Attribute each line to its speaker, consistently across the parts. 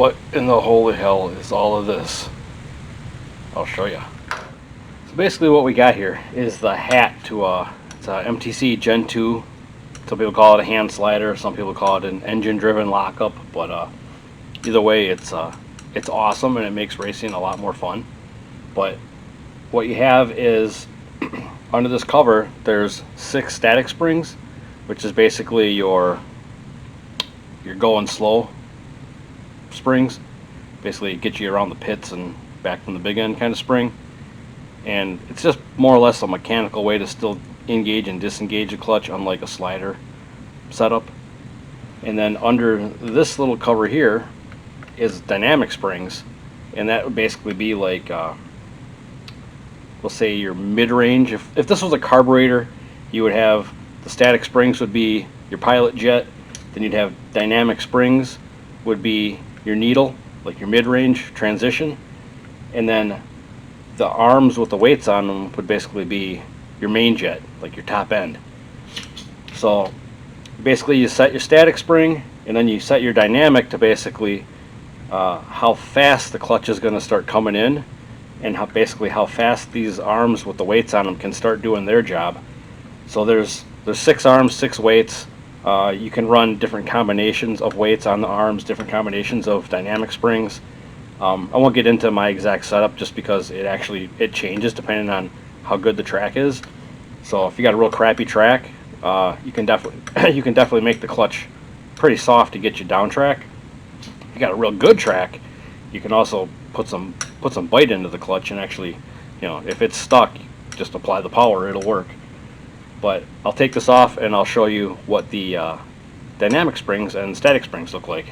Speaker 1: what in the holy hell is all of this? I'll show you. So basically what we got here is the hat to it's a MTC GEN2. Some people call it a hand slider, some people call it an engine driven lockup, but either way it's awesome and it makes racing a lot more fun. But what you have is under this cover there's 6 static springs, which is basically your going slow springs. Basically get you around the pits and back from the big end kind of spring. And it's just more or less a mechanical way to still engage and disengage the clutch, unlike a slider setup. And then under this little cover here is dynamic springs, and that would basically be like we'll say your mid-range. If this was a carburetor, you would have the static springs would be your pilot jet, then you'd have dynamic springs would be your needle, like your mid-range transition, and then the arms with the weights on them would basically be your main jet, like your top end. So basically you set your static spring and then you set your dynamic to basically how fast the clutch is going to start coming in, and how fast these arms with the weights on them can start doing their job. So there's 6 arms, 6 weights. You can run different combinations of weights on the arms, different combinations of dynamic springs. I won't get into my exact setup just because it changes depending on how good the track is. So if you got a real crappy track, you can definitely make the clutch pretty soft to get you down track. If you got a real good track, you can also put some bite into the clutch and actually, if it's stuck, just apply the power, it'll work. But I'll take this off and I'll show you what the dynamic springs and static springs look like.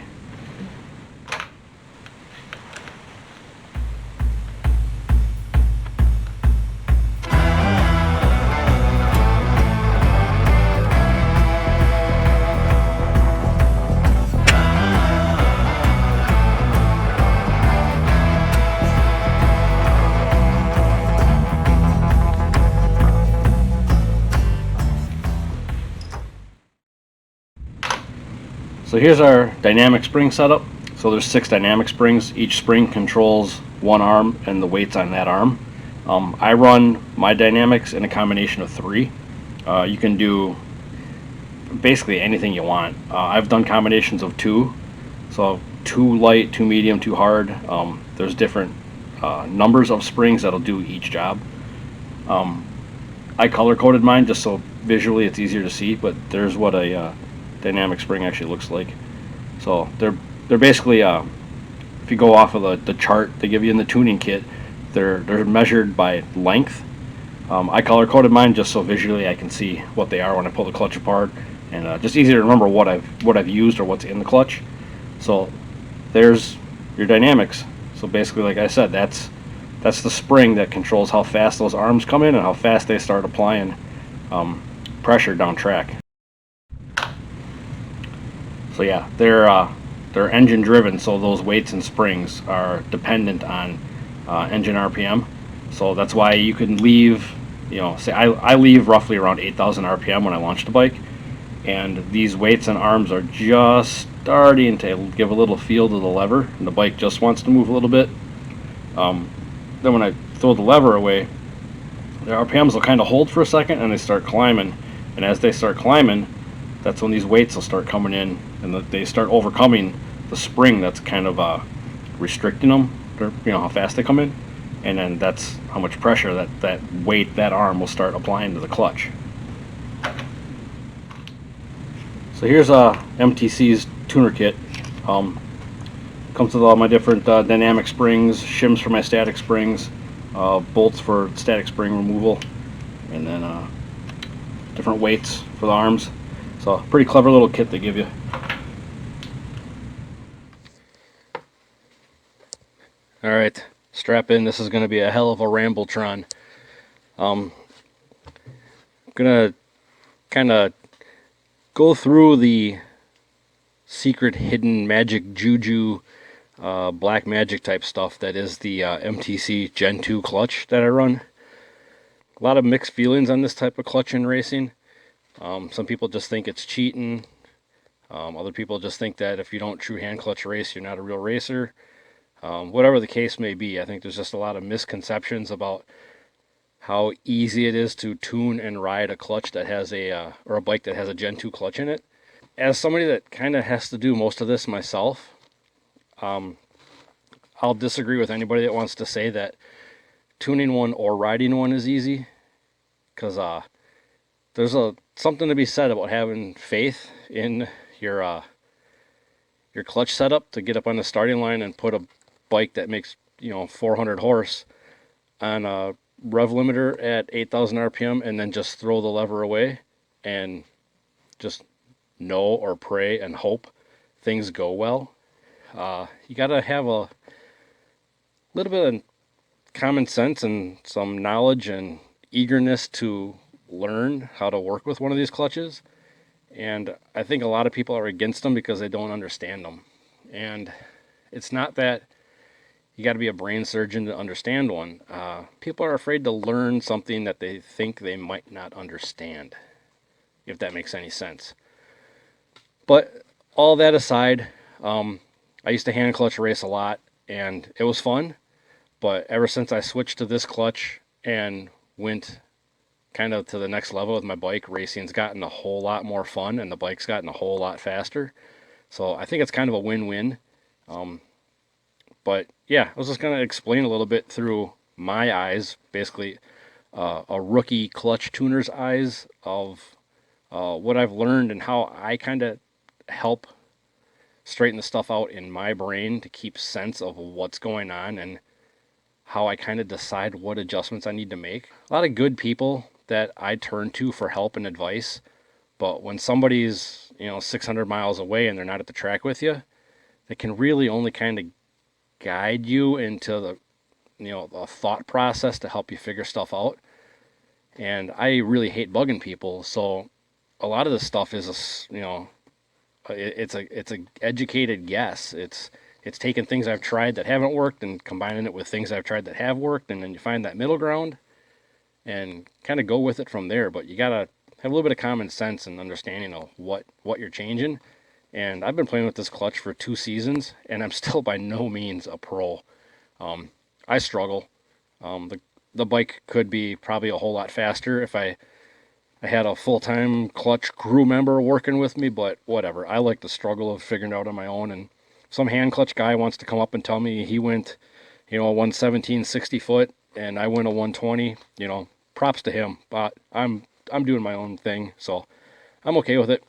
Speaker 1: So here's our dynamic spring setup. So there's 6 dynamic springs. Each spring controls one arm and the weights on that arm. I run my dynamics in a combination of 3. You can do basically anything you want. I've done combinations of 2. So 2 light, 2 medium, 2 hard. There's different numbers of springs that'll do each job. I color coded mine just so visually it's easier to see, but there's what a dynamic spring actually looks like. So they're basically if you go off of the chart they give you in the tuning kit, they're measured by length. I color coded mine just so visually I can see what they are when I pull the clutch apart, and just easier to remember what I've used or what's in the clutch. So there's your dynamics. So basically, like I said, that's the spring that controls how fast those arms come in and how fast they start applying pressure down track. So yeah, they're engine driven, so those weights and springs are dependent on engine RPM. So that's why you can leave, say I leave roughly around 8,000 RPM when I launch the bike, and these weights and arms are just starting to give a little feel to the lever, and the bike just wants to move a little bit. Then when I throw the lever away, the RPMs will kind of hold for a second and they start climbing, and as they start climbing, that's when these weights will start coming in and they start overcoming the spring that's kind of restricting them, how fast they come in, and then that's how much pressure that weight, that arm will start applying to the clutch. So here's MTC's tuner kit. Comes with all my different dynamic springs, shims for my static springs, bolts for static spring removal, and then different weights for the arms. So pretty clever little kit they give you. Alright, strap in. This is going to be a hell of a Rambletron. I'm going to kind of go through the secret hidden magic juju black magic type stuff that is the MTC GEN2 clutch that I run. A lot of mixed feelings on this type of clutch in racing. Some people just think it's cheating. Other people just think that if you don't true hand clutch race, you're not a real racer. Whatever the case may be, I think there's just a lot of misconceptions about how easy it is to tune and ride a clutch that has or a bike that has a Gen 2 clutch in it. As somebody that kind of has to do most of this myself, I'll disagree with anybody that wants to say that tuning one or riding one is easy, because there's something to be said about having faith in your your clutch setup to get up on the starting line and put a bike that makes 400 horse on a rev limiter at 8,000 RPM and then just throw the lever away and just know or pray and hope things go well. You got to have a little bit of common sense and some knowledge and eagerness to learn how to work with one of these clutches. And I think a lot of people are against them because they don't understand them. And it's not that you got to be a brain surgeon to understand one. People are afraid to learn something that they think they might not understand, if that makes any sense. But all that aside, I used to hand clutch race a lot, and it was fun. But ever since I switched to this clutch and went kind of to the next level with my bike, racing's gotten a whole lot more fun, and the bike's gotten a whole lot faster. So I think it's kind of a win-win. But yeah, I was just going to explain a little bit through my eyes, basically a rookie clutch tuner's eyes of what I've learned and how I kind of help straighten the stuff out in my brain to keep sense of what's going on and how I kind of decide what adjustments I need to make. A lot of good people that I turn to for help and advice, but when somebody's 600 miles away and they're not at the track with you, they can really only kind of guide you into the thought process to help you figure stuff out. And I really hate bugging people, so a lot of this stuff is it's a educated guess. It's taking things I've tried that haven't worked and combining it with things I've tried that have worked, and then you find that middle ground and kind of go with it from there. But you gotta have a little bit of common sense and understanding of what you're changing. And I've been playing with this clutch for 2 seasons, and I'm still by no means a pro. I struggle. The bike could be probably a whole lot faster if I had a full-time clutch crew member working with me, but whatever. I like the struggle of figuring it out on my own. And some hand clutch guy wants to come up and tell me he went, a 117 60 foot, and I went a 120. Props to him. But I'm doing my own thing, so I'm okay with it.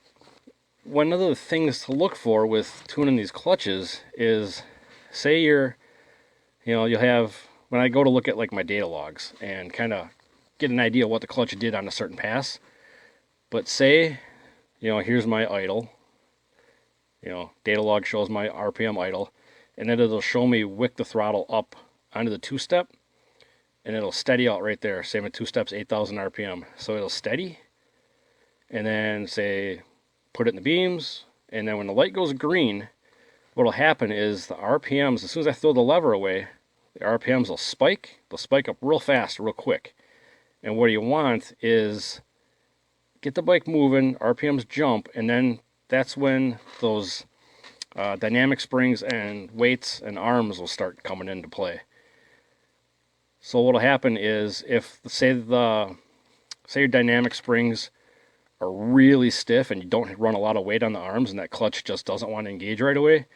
Speaker 1: One of the things to look for with tuning these clutches is, say you'll have, when I go to look at like my data logs and kind of get an idea of what the clutch did on a certain pass, but say, here's my idle, data log shows my RPM idle, and then it'll show me wick the throttle up onto the two-step, and it'll steady out right there. Say my two-step's 8,000 RPM, so it'll steady, and then say, put it in the beams, and then when the light goes green, what'll happen is the RPMs, as soon as I throw the lever away, the RPMs will spike. They'll spike up real fast, real quick. And what you want is get the bike moving, RPMs jump, and then that's when those dynamic springs and weights and arms will start coming into play. So what'll happen is if, say your dynamic springs are really stiff and you don't run a lot of weight on the arms and that clutch just doesn't want to engage right away,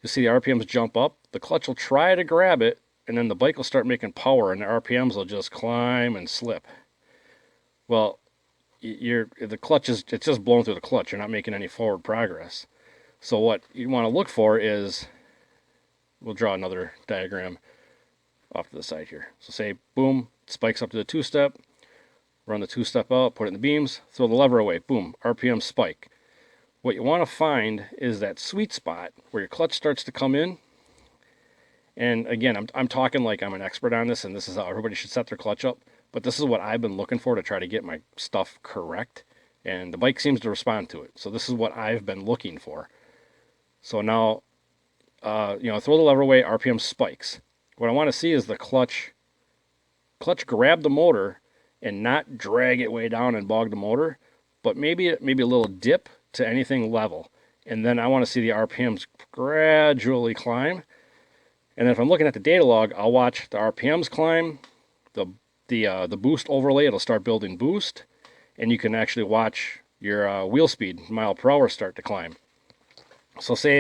Speaker 1: you see the RPMs jump up, the clutch will try to grab it, and then the bike will start making power and the RPMs will just climb and slip. Well, the clutch it's just blowing through the clutch. You're not making any forward progress. So what you want to look for is, we'll draw another diagram off to the side here. So say, boom, spikes up to the two-step, run the two-step out, put it in the beams, throw the lever away, boom, RPM spike. What you want to find is that sweet spot where your clutch starts to come in. And again, I'm talking like I'm an expert on this, and this is how everybody should set their clutch up. But this is what I've been looking for to try to get my stuff correct. And the bike seems to respond to it. So this is what I've been looking for. So now, throw the lever away, RPM spikes. What I want to see is the clutch grab the motor and not drag it way down and bog the motor, but maybe a little dip to anything level. and then I want to see the RPMs gradually climb. And then if I'm looking at the data log, I'll watch the RPMs climb, the boost overlay, it'll start building boost, and you can actually watch your wheel speed, mile per hour, start to climb. So say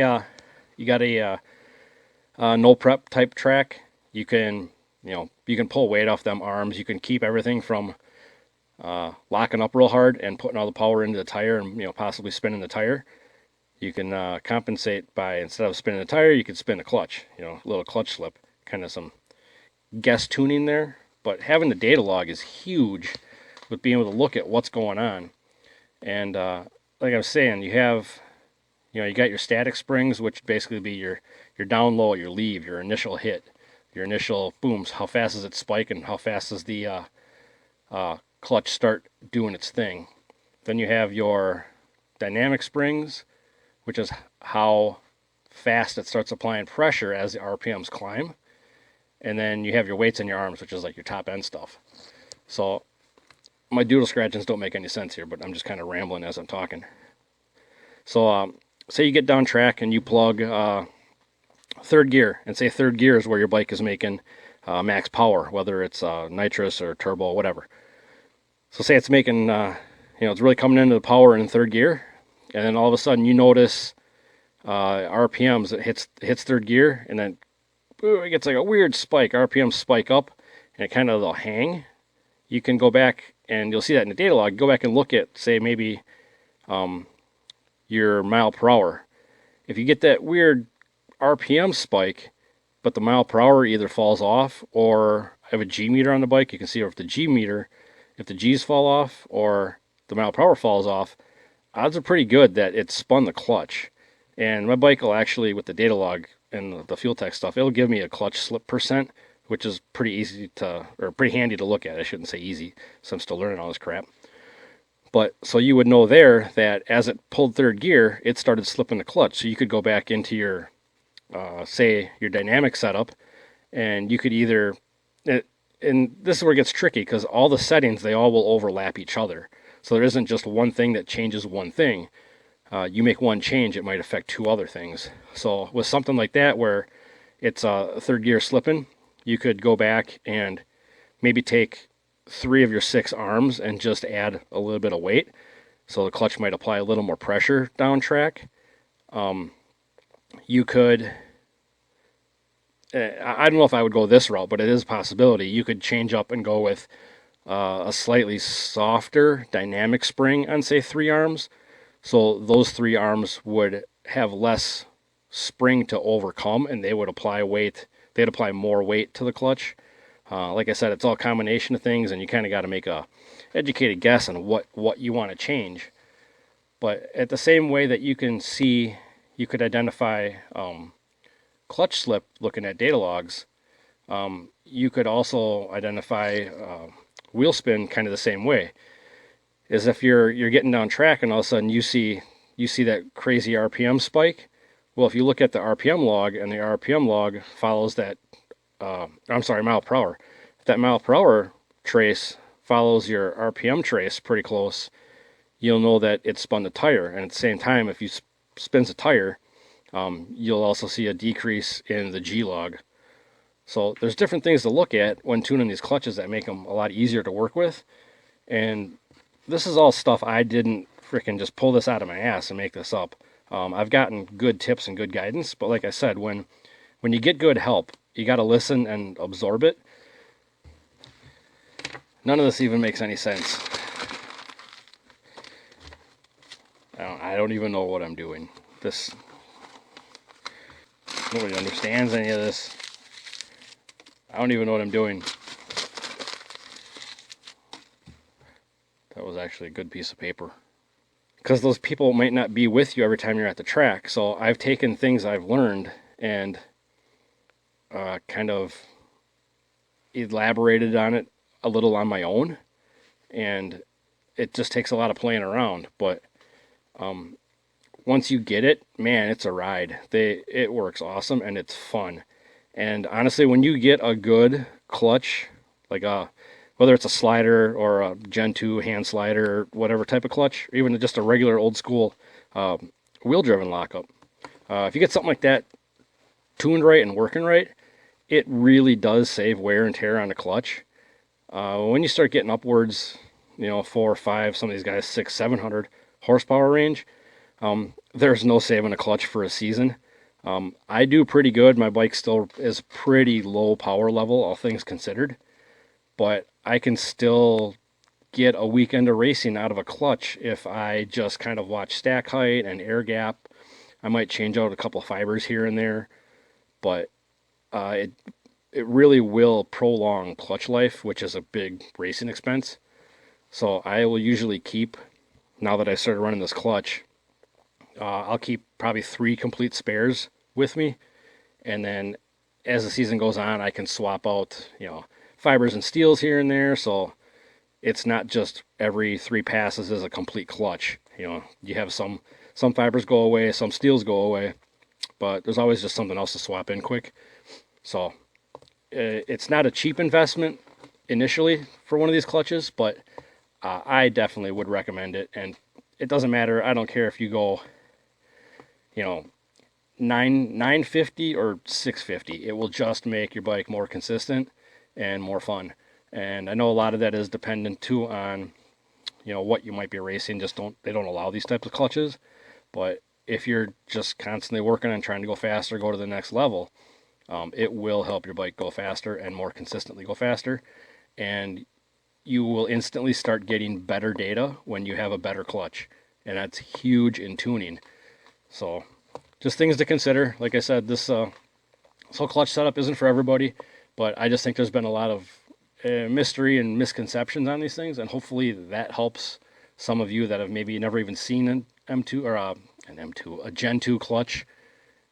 Speaker 1: you got a no prep type track, you can pull weight off them arms. You can keep everything from locking up real hard and putting all the power into the tire and possibly spinning the tire. You can compensate by, instead of spinning the tire, you can spin the clutch. A little clutch slip, kind of some guess tuning there. But having the data log is huge with being able to look at what's going on. And like I was saying, you got your static springs, which basically be your down low, your leave, your initial hit, your initial booms. How fast does it spike, and how fast does the clutch start doing its thing? Then you have your dynamic springs, which is how fast it starts applying pressure as the RPMs climb. And then you have your weights in your arms, which is like your top end stuff. So my doodle scratchings don't make any sense here, but I'm just kind of rambling as I'm talking. So say you get down track and you plug third gear, and say third gear is where your bike is making max power, whether it's nitrous or turbo, whatever. So say it's making, it's really coming into the power in third gear, and then all of a sudden you notice RPMs, it hits third gear, and then it gets like a weird spike. RPMs spike up, and it kind of they'll hang. You can go back, and you'll see that in the data log. Go back and look at, say, maybe your mile per hour. If you get that weird RPM spike, but the mile per hour either falls off, or I have a G meter on the bike, you can see if the G's fall off or the mile per hour falls off, odds are pretty good that it spun the clutch. And my bike will actually, with the data log and the fuel tech stuff, it'll give me a clutch slip percent, which is pretty handy to look at. I shouldn't say easy, so I'm still learning all this crap. But so you would know there that as it pulled third gear, it started slipping the clutch. So you could go back into your, say, your dynamic setup, and you could either, and this is where it gets tricky, because all the settings, they all will overlap each other. So there isn't just one thing that changes one thing. You make one change, it might affect two other things. So with something like that, where it's third gear slipping, you could go back and maybe take 3 of your 6 arms and just add a little bit of weight. So the clutch might apply a little more pressure down track. You could, I don't know if I would go this route, but it is a possibility. You could change up and go with a slightly softer dynamic spring on, say, 3 arms. So those 3 arms would have less spring to overcome, and they would apply weight. They'd apply more weight to the clutch. Like I said, it's all a combination of things, and you kind of got to make a educated guess on what you want to change. But at the same way that you can see, you could identify clutch slip looking at data logs, you could also identify wheel spin kind of the same way. Is if you're getting down track and all of a sudden you see that crazy RPM spike. Well, if you look at the RPM log, and the RPM log follows that, mile per hour. If that mile per hour trace follows your RPM trace pretty close, you'll know that it spun the tire. And at the same time, if you spins the tire, you'll also see a decrease in the G log. So there's different things to look at when tuning these clutches that make them a lot easier to work with. And this is all stuff I didn't freaking just pull this out of my ass and make this up. I've gotten good tips and good guidance, but like I said, when you get good help, you got to listen and absorb it. None of this even makes any sense. I don't even know what I'm doing. Nobody understands any of this. I don't even know what I'm doing. That was actually a good piece of paper. Because those people might not be with you every time you're at the track. So I've taken things I've learned and kind of elaborated on it a little on my own. And it just takes a lot of playing around. But once you get it, man, it's a ride. It works awesome and it's fun. And honestly, when you get a good clutch, like whether it's a slider or a Gen 2 hand slider, or whatever type of clutch, or even just a regular old school wheel-driven lockup. If you get something like that tuned right and working right, it really does save wear and tear on the clutch. When you start getting upwards, 4 or 5, some of these guys 600, 700 horsepower range, there's no saving a clutch for a season. I do pretty good. My bike still is pretty low power level, all things considered, but I can still get a weekend of racing out of a clutch if I just kind of watch stack height and air gap. I might change out a couple fibers here and there, but it really will prolong clutch life, which is a big racing expense. So I will usually keep, now that I started running this clutch, I'll keep probably 3 complete spares with me, and then as the season goes on, I can swap out, fibers and steels here and there, so it's not just every 3 passes is a complete clutch. You have some fibers go away, some steels go away, but there's always just something else to swap in quick. So it's not a cheap investment initially for one of these clutches, but I definitely would recommend it. And it doesn't matter. I don't care if you go, 950 or 650. It will just make your bike more consistent and more fun. And I know a lot of that is dependent too on, what you might be racing. They don't allow these types of clutches. But if you're just constantly working on trying to go faster, go to the next level, it will help your bike go faster and more consistently go faster. And you will instantly start getting better data when you have a better clutch. And that's huge in tuning. So just things to consider. Like I said, this whole clutch setup isn't for everybody, but I just think there's been a lot of mystery and misconceptions on these things, and hopefully that helps some of you that have maybe never even seen an M2 or a Gen 2 clutch.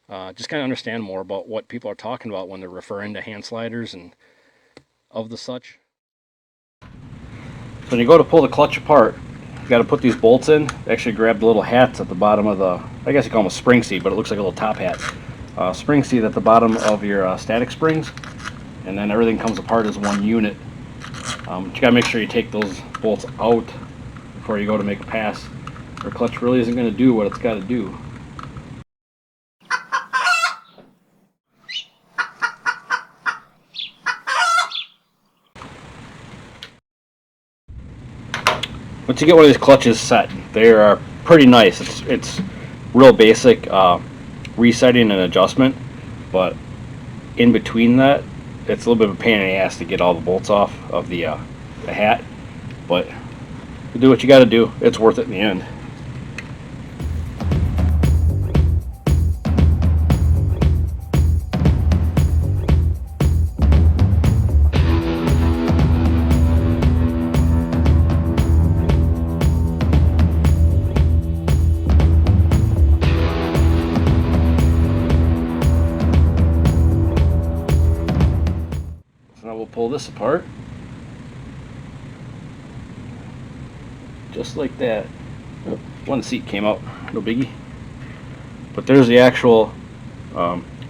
Speaker 1: Just kind of understand more about what people are talking about when they're referring to hand sliders and of the such. So when you go to pull the clutch apart, you got to put these bolts in. Actually grab the little hats at the bottom of the, I guess you call them a spring seat, but it looks like a little top hat. Spring seat at the bottom of your static springs, and then everything comes apart as one unit. But you got to make sure you take those bolts out before you go to make a pass. Your clutch really isn't going to do what it's got to do. Once you get one of these clutches set, they are pretty nice. It's real basic resetting and adjustment, but in between that, it's a little bit of a pain in the ass to get all the bolts off of the hat. But you do what you got to do. It's worth it in the end. We'll pull this apart just like that. One seat came out, no biggie. But there's the actual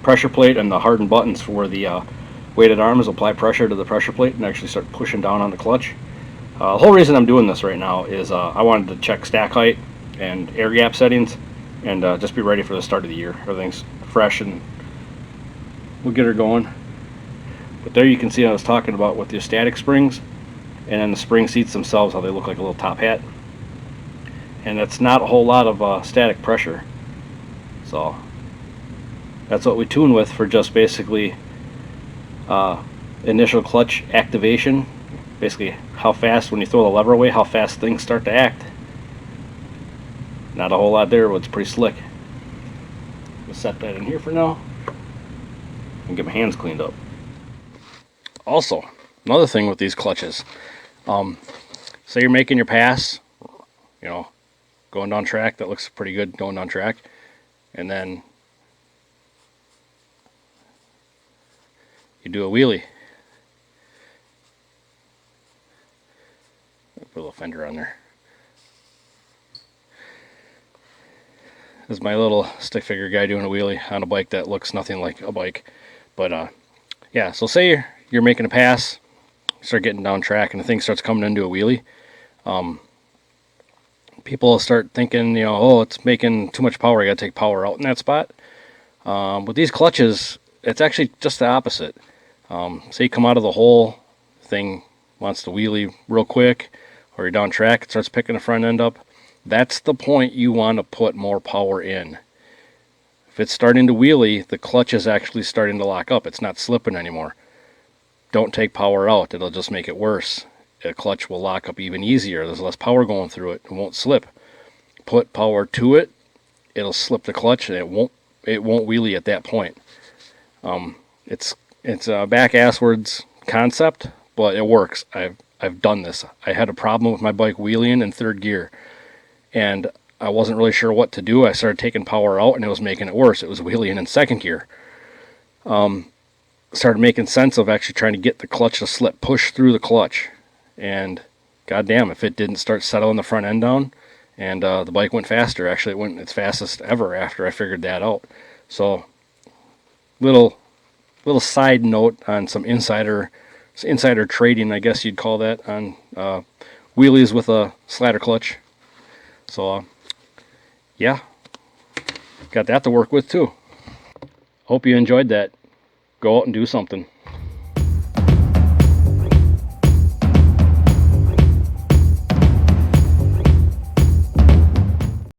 Speaker 1: pressure plate and the hardened buttons for the weighted arms. Apply pressure to the pressure plate and actually start pushing down on the clutch. The whole reason I'm doing this right now is I wanted to check stack height and air gap settings and just be ready for the start of the year. Everything's fresh and we'll get her going. But there you can see I was talking about with your static springs, and then the spring seats themselves, how they look like a little top hat. And that's not a whole lot of static pressure. So that's what we tune with for just basically initial clutch activation. Basically how fast, when you throw the lever away, how fast things start to act. Not a whole lot there, but it's pretty slick. We'll set that in here for now and get my hands cleaned up. Also, another thing with these clutches, say you're making your pass, going down track, that looks pretty good going down track, and then you do a wheelie. Put a little fender on there. This is my little stick figure guy doing a wheelie on a bike that looks nothing like a bike. But yeah, so say you're making a pass, start getting down track, and the thing starts coming into a wheelie. people start thinking, you know, oh, it's making too much power, you gotta take power out in that spot. With these clutches, it's actually just the opposite. Say you come out of the hole, thing wants to wheelie real quick, or you're down track, it starts picking the front end up. That's the point you want to put more power in. If it's starting to wheelie, the clutch is actually starting to lock up. It's not slipping anymore. Don't take power out. It'll just make it worse. The clutch will lock up even easier. There's less power going through it. It won't slip. Put power to it, it'll slip the clutch, and it won't wheelie at that point. It's a back-asswards concept, but it works. I've done this. I had a problem with my bike wheeling in third gear, and I wasn't really sure what to do. I started taking power out, and it was making it worse. It was wheeling in second gear. Started making sense of actually trying to get the clutch to slip, push through the clutch, and goddamn, if it didn't start settling the front end down, and the bike went faster. Actually, it went its fastest ever after I figured that out. So, little side note on some insider trading, I guess you'd call that, on wheelies with a slider clutch. So, yeah, got that to work with too. Hope you enjoyed that. Go out and do something.